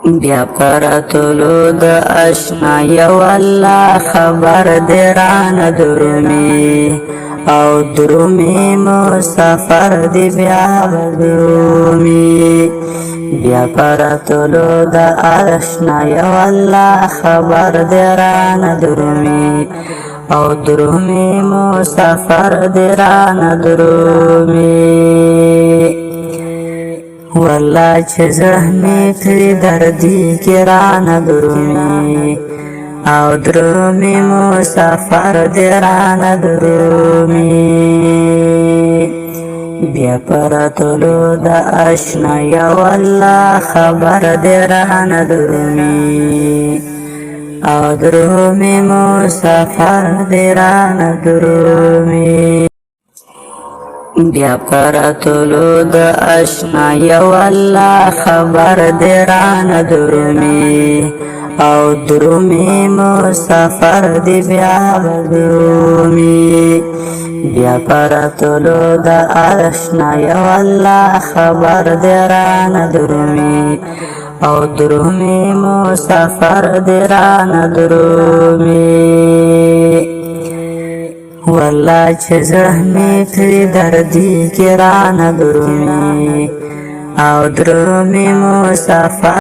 بیا پرتلو د اشنا یو الله خبر دی رانه درومي او درومي مسافر دی بیا درومي بیا پرتلو د اشنا یو الله خبر دی رانه درومي او درومي مسافر دی رانه درومي والله چې زخمي کړي دردي کې رانه درومي او درومي مسافر دی رانه درومي بیا پرتلو د اشنا یو الله خبر دی رانه درومي او درومي مسافر دی رانه درومي بیا پرتلو د اشنا یو الله خبر دی رانه درومي او درومي مسافر دی بیا درومي بیا پرتلو د اشنا یو الله خبر دی رانه درومي او درومي مسافر دی رانه درومي والله چې زخمي کړي دردي کې رانه درومي او درومي مسافر